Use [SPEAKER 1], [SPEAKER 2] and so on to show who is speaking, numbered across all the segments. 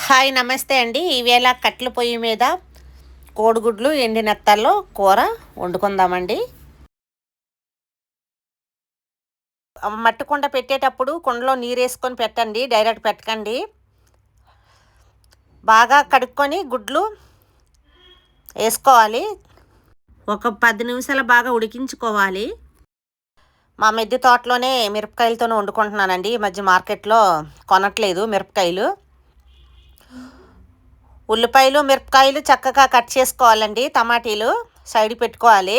[SPEAKER 1] Hi నమస్తే అండి. ఈవేళ కట్టెల పొయ్యి మీద కోడిగుడ్లు ఎండినత్తల్లో కూర వండుకుందామండి. మట్టి కుండ పెట్టేటప్పుడు కుండలో నీరు వేసుకొని పెట్టండి, డైరెక్ట్ పెట్టకండి. బాగా కడుక్కొని గుడ్లు వేసుకోవాలి. ఒక 10 నిమిషాలు బాగా ఉడికించుకోవాలి. మా మిద్దె తోటలోనే మిరపకాయలతోనే వండుకుంటున్నానండి. ఈ మధ్య మార్కెట్లో కొనట్లేదు మిరపకాయలు. ఉల్లిపాయలు మిరపకాయలు చక్కగా కట్ చేసుకోవాలండి. టమాటీలు సైడ్ పెట్టుకోవాలి.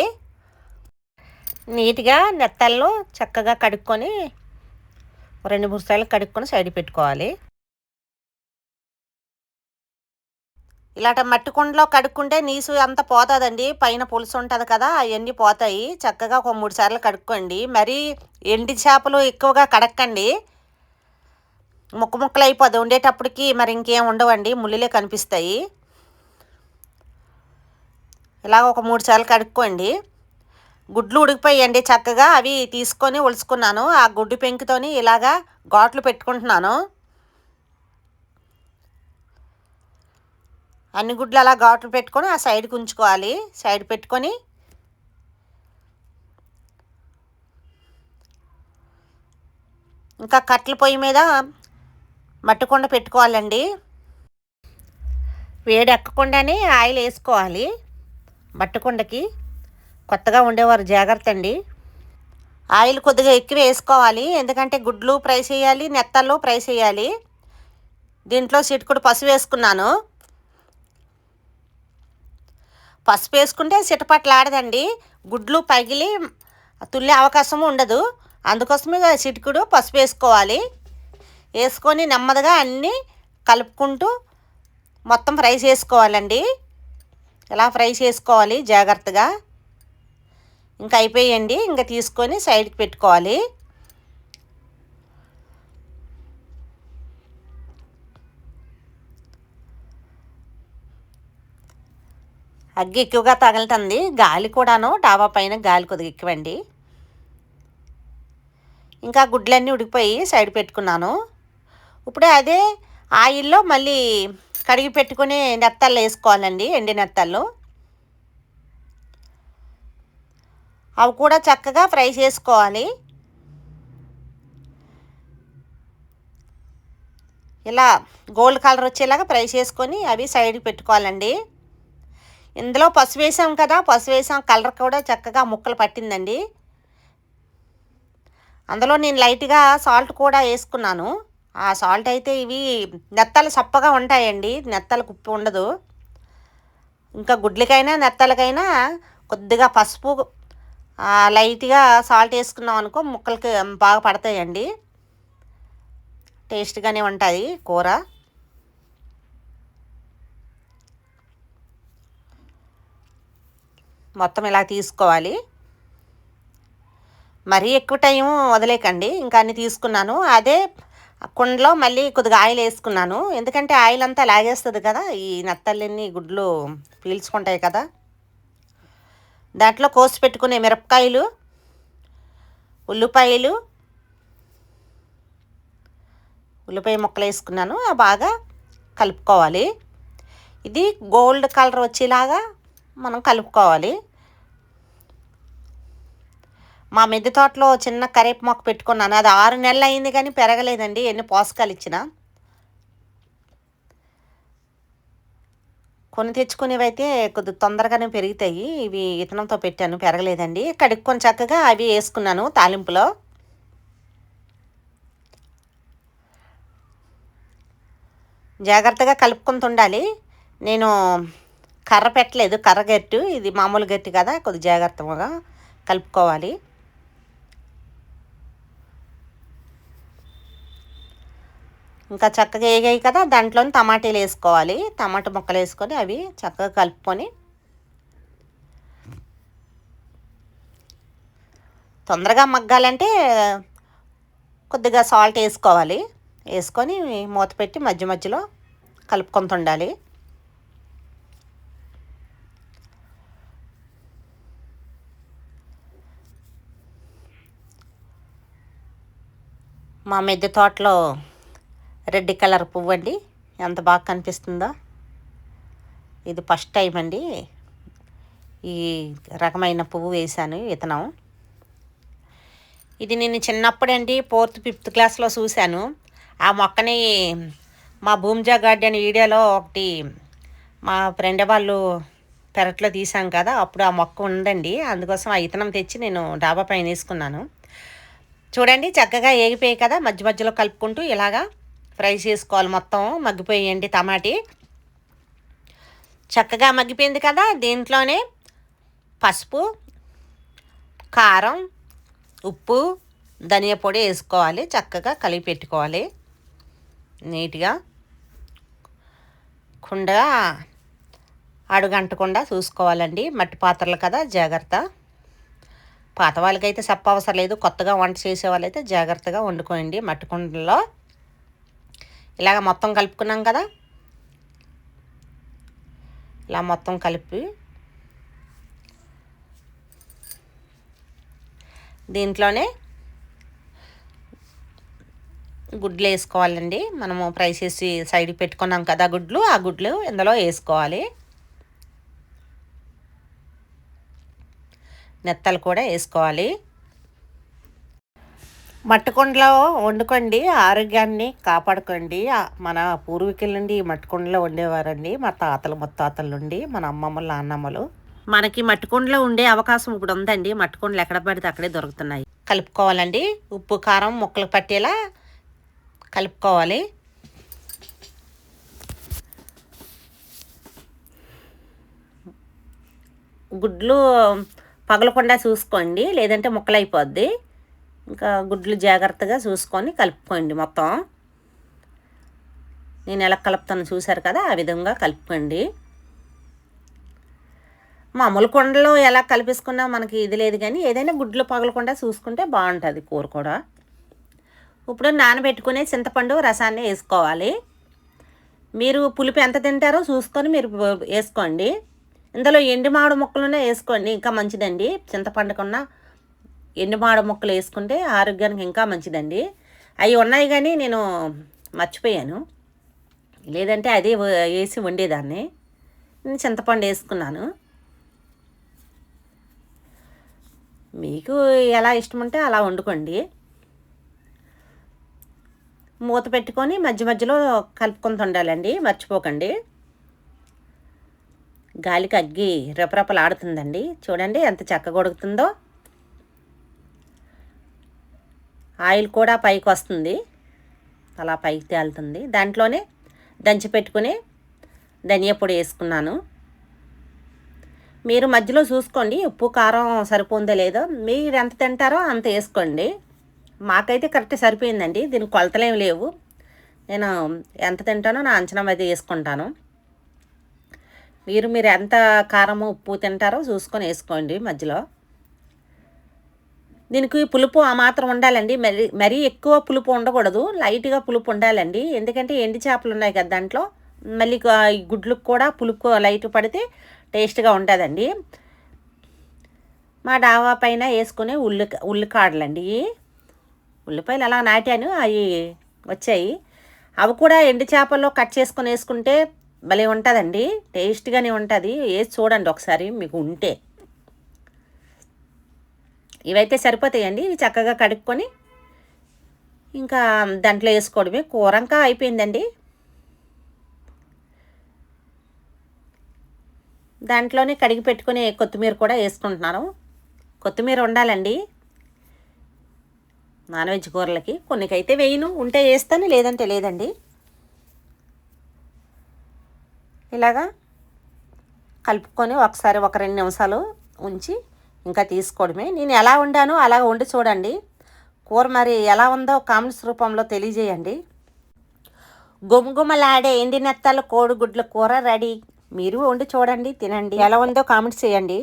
[SPEAKER 1] నీట్గా నెత్తల్లో చక్కగా కడుక్కొని 2-3 సార్లు కడుక్కొని సైడ్ పెట్టుకోవాలి. ఇలాంటి మట్టి కుండలో కడుక్కుంటే నీసు అంతా పోతుందండి. పైన పులుసు ఉంటుంది కదా, అవన్నీ పోతాయి. చక్కగా ఒక 3 సార్లు కడుక్కోండి. మరీ ఎండి చేపలు ఎక్కువగా కడక్కండి, ముక్కలు అయిపోద్ది. ఉండేటప్పటికి మరి ఇంకేం ఉండవండి, ముళ్ళులే కనిపిస్తాయి. ఇలాగ ఒక 3 సార్లు కడుక్కోండి. గుడ్లు ఉడికిపోయండి చక్కగా. అవి తీసుకొని ఒలుచుకున్నాను. ఆ గుడ్డు పెంకుతోని ఇలాగా ఘాట్లు పెట్టుకుంటున్నాను. అన్ని గుడ్లు అలా ఘాట్లు పెట్టుకొని ఆ సైడ్కి ఉంచుకోవాలి. సైడ్ పెట్టుకొని ఇంకా కట్టెల పొయ్యి మీద మట్టుకుండ పెట్టుకోవాలండి. వేడి ఎక్కకుండానే ఆయిల్ వేసుకోవాలి. మట్టుకుండకి కొత్తగా ఉండేవారు జాగ్రత్త అండి. ఆయిల్ కొద్దిగా ఎక్కువ వేసుకోవాలి, ఎందుకంటే గుడ్లు ఫ్రై చేయాలి, నెత్తళ్ళు ఫ్రై చేయాలి. దీంట్లో చిటికెడు పసుపు వేసుకున్నాను. పసుపు వేసుకుంటే చిటపట్లాడదండి, గుడ్లు పగిలి తుల్లే అవకాశం ఉండదు. అందుకోసమే చిటికెడు పసుపు వేసుకోవాలి. వేసుకొని నెమ్మదిగా అన్నీ కలుపుకుంటూ మొత్తం ఫ్రై చేసుకోవాలండి. ఇలా ఫ్రై చేసుకోవాలి జాగ్రత్తగా. ఇంకా అయిపోయండి. ఇంకా తీసుకొని సైడ్కి పెట్టుకోవాలి. అగ్గి ఎక్కువగా తగులుతుంది, గాలి కూడాను. డాబా పైన గాలి కొద్దిగా ఎక్కువండి. ఇంకా గుడ్లన్నీ ఉడికిపోయి సైడ్ పెట్టుకున్నాను. ఇప్పుడే అదే ఆయిల్లో మళ్ళీ కడిగి పెట్టుకుని నెత్తళ్ళు వేసుకోవాలండి, ఎండి నెత్తళ్ళు. అవి కూడా చక్కగా ఫ్రై చేసుకోవాలి. ఇలా గోల్డ్ కలర్ వచ్చేలాగా ఫ్రై చేసుకొని అవి సైడ్కి పెట్టుకోవాలండి. ఇందులో పసుపు వేసాం కదా, పసుపు వేసాం, కలర్ కూడా చక్కగా ముక్కలు పట్టిందండి. అందులో నేను లైట్గా సాల్ట్ కూడా వేసుకున్నాను. ఆ సాల్ట్ అయితే ఇవి నెత్తలు చప్పగా ఉంటాయండి, నెత్తలకు ఉప్పు ఉండదు. ఇంకా గుడ్లకైనా నెత్తలకైనా కొద్దిగా పసుపు లైట్గా సాల్ట్ వేసుకున్నాం అనుకో ముక్కలకి బాగా పడతాయండి, టేస్ట్గానే ఉంటుంది కూర. మొత్తం ఇలా తీసుకోవాలి. మరీ ఎక్కువ టైం వదిలేకండి. ఇంకా అన్ని తీసుకున్నాను. అదే కుండలో మళ్ళీ కొద్దిగా ఆయిల్ వేసుకున్నాను, ఎందుకంటే ఆయిల్ అంతా లాగేస్తుంది కదా, ఈ నెత్తళ్ళన్నీ గుడ్లు పీల్చుకుంటాయి కదా. దాంట్లో కోసి పెట్టుకునే మిరపకాయలు, ఉల్లిపాయ ముక్కలు వేసుకున్నాను. బాగా కలుపుకోవాలి. ఇది గోల్డ్ కలర్ వచ్చేలాగా మనం కలుపుకోవాలి. మా మిద్దె తోటలో చిన్న కరేపు మొక్క పెట్టుకున్నాను. అది 6 నెలలు అయింది కానీ పెరగలేదండి, ఎన్ని పోషకాలు ఇచ్చినా. కొన్ని తెచ్చుకునేవి అయితే కొద్దిగా తొందరగానే పెరుగుతాయి. ఇవి విత్తనంతో పెట్టాను, పెరగలేదండి. కడుక్కొని చక్కగా అవి వేసుకున్నాను తాలింపులో. జాగ్రత్తగా కలుపుకొని ఉండాలి. నేను కర్ర పెట్టలేదు, కర్ర గట్టు, ఇది మామూలు గట్టి కదా, కొద్ది జాగ్రత్తగా కలుపుకోవాలి. ఇంకా చక్కగా వేగాయి కదా, దాంట్లోని టమాటాలు వేసుకోవాలి. టమాటా ముక్కలు వేసుకొని అవి చక్కగా కలుపుకొని తొందరగా మగ్గాలంటే కొద్దిగా సాల్ట్ వేసుకోవాలి. వేసుకొని మూత పెట్టి మధ్య మధ్యలో కలుపుకొని ఉండాలి. మా మిద్దె తోటలో రెడ్ కలర్ పువ్వు అండి, ఎంత బాగా కనిపిస్తుందో. ఇది ఫస్ట్ టైం అండి ఈ రకమైన పువ్వు వేశాను విత్తనం. ఇది నేను చిన్నప్పుడండి 4th 5th క్లాస్లో చూశాను. ఆ మొక్కని మా భూమిజా గార్డెన్ వీడియోలో ఒకటి మా ఫ్రెండ్ వాళ్ళు పెరట్లో తీసాం కదా, అప్పుడు ఆ మొక్క ఉందండి. అందుకోసం ఆ విత్తనం తెచ్చి నేను డాబా పైన వేసుకున్నాను. చూడండి చక్కగా ఏగిపోయాయి కదా, మధ్య మధ్యలో కలుపుకుంటూ ఇలాగా ఫ్రై చేసుకోవాలి. మొత్తం మగ్గిపోయాయండి టమాటీ. చక్కగా మగ్గిపోయింది కదా, దీంట్లోనే పసుపు, కారం, ఉప్పు, ధనియా పొడి వేసుకోవాలి. చక్కగా కలిపి పెట్టుకోవాలి నీట్గా. కుండ అడుగంటకుండా చూసుకోవాలండి. మట్టి పాత్రలు కదా, జాగ్రత్త. పాత వాళ్ళకైతే చెప్పవసరం లేదు, కొత్తగా వంట చేసే వాళ్ళైతే జాగ్రత్తగా వండుకోండి మట్టి కుండలో. ఇలాగ మొత్తం కలుపుకున్నాం కదా, ఇలా మొత్తం కలిపి దీంట్లోనే గుడ్లు వేసుకోవాలండి. మనము ఫ్రై చేసి సైడ్కి పెట్టుకున్నాం కదా గుడ్లు, ఆ గుడ్లు ఇందులో వేసుకోవాలి. నెత్తలు కూడా వేసుకోవాలి. మట్టుకుండలో వండుకోండి, ఆరోగ్యాన్ని కాపాడుకోండి. మన పూర్వీకుల నుండి ఈ మట్టుకుండలో వండేవారండి, మా తాతలు ముత్తాతల నుండి, మన అమ్మమ్మలు నాన్నమ్మలు. మనకి మట్టుకుండలో ఉండే అవకాశం ఇప్పుడు ఉందండి. మట్టుకుండలు ఎక్కడ పడితే అక్కడే దొరుకుతున్నాయి. కలుపుకోవాలండి. ఉప్పు కారం ముక్కలు పట్టేలా కలుపుకోవాలి. గుడ్లు పగలకుండా చూసుకోండి, లేదంటే ముక్కలు అయిపోద్ది. ఇంకా గుడ్లు జాగ్రత్తగా చూసుకొని కలుపుకోండి మొత్తం. నేను ఎలా కలుపుతాను చూసారు కదా, ఆ విధంగా కలుపుకోండి. మామూలు కుండలో ఎలా కలిపేసుకున్నా మనకి ఇది లేదు, కానీ ఏదైనా గుడ్లు పగలకుండా చూసుకుంటే బాగుంటుంది కూర కూడా. ఇప్పుడు నానబెట్టుకునే చింతపండు రసాన్ని వేసుకోవాలి. మీరు పులుపు ఎంత తింటారో చూసుకొని మీరు వేసుకోండి. ఇందులో ఎండు మామిడి ముక్కలునే వేసుకోండి, ఇంకా మంచిదండి. చింతపండు కన్నా ఎండు మామిడి ముక్కలు వేసుకుంటే ఆరోగ్యానికి ఇంకా మంచిదండి. అవి ఉన్నాయి కానీ నేను మర్చిపోయాను, లేదంటే అదే వేసి వండేదాన్ని. నేను చింతపండు వేసుకున్నాను. మీకు ఎలా ఇష్టం ఉంటే అలా వండుకోండి. మూత పెట్టుకొని మధ్య మధ్యలో కలుపుకొని ఉండాలండి, మర్చిపోకండి. గాలికి అగ్గి రెపరెపలాడుతుందండి. చూడండి ఎంత చక్కగా ఉడుకుతుందో. ఆయిల్ కూడా పైకి వస్తుంది, అలా పైకి తేలుతుంది. దాంట్లోనే దంచి పెట్టుకుని ధనియా పొడి వేసుకున్నాను. మీరు మధ్యలో చూసుకోండి ఉప్పు కారం సరిపోందో లేదో, మీరు ఎంత తింటారో అంత వేసుకోండి. మాకైతే కరెక్ట్ సరిపోయిందండి, దీనికి కొలతలేమి లేవు. నేను ఎంత తింటానో నా అంచనా అది వేసుకుంటాను. మీరు ఎంత కారము ఉప్పు తింటారో చూసుకొని వేసుకోండి మధ్యలో. దీనికి పులుపు ఆ మాత్రం ఉండాలండి, మరీ ఎక్కువ పులుపు ఉండకూడదు, లైట్గా పులుపు ఉండాలండి. ఎందుకంటే ఎండి చేపలు ఉన్నాయి కదా దాంట్లో, మళ్ళీ గుడ్లకు కూడా పులుపు లైట్ పడితే టేస్ట్గా ఉంటుందండి. మా డాబా పైన వేసుకునే ఉల్లికాడలండి. ఉల్లిపాయలు అలా నాటాను, అవి వచ్చాయి. అవి కూడా ఎండు చేపల్లో కట్ చేసుకొని వేసుకుంటే భలే ఉంటుందండి, టేస్ట్గానే ఉంటుంది. వేసి చూడండి ఒకసారి మీకు ఉంటే. ఇవైతే సరిపోతాయండి. ఇవి చక్కగా కడుక్కొని ఇంకా దాంట్లో వేసుకోవడమే. కూరంకా అయిపోయిందండి. దాంట్లోనే కడిగి పెట్టుకుని కొత్తిమీర కూడా వేసుకుంటున్నాను. కొత్తిమీర ఉండాలండి నాన్ వెజ్ కూరలకి. కొన్నికైతే వేయను, ఉంటే వేస్తాను, లేదంటే లేదండి. ఇలాగా కలుపుకొని ఒకసారి ఒక 2 నిమిషాలు ఉంచి ఇంకా తీసుకోవడమే. నేను ఎలా వండానో అలా వండి చూడండి. కూర మరి ఎలా ఉందో కామెంట్స్ రూపంలో తెలియజేయండి. గుమగుమలాడే ఎండి నెత్తలు కోడిగుడ్ల కూర రెడీ. మీరు వండి చూడండి, తినండి. ఎలా ఉందో కామెంట్స్ చేయండి.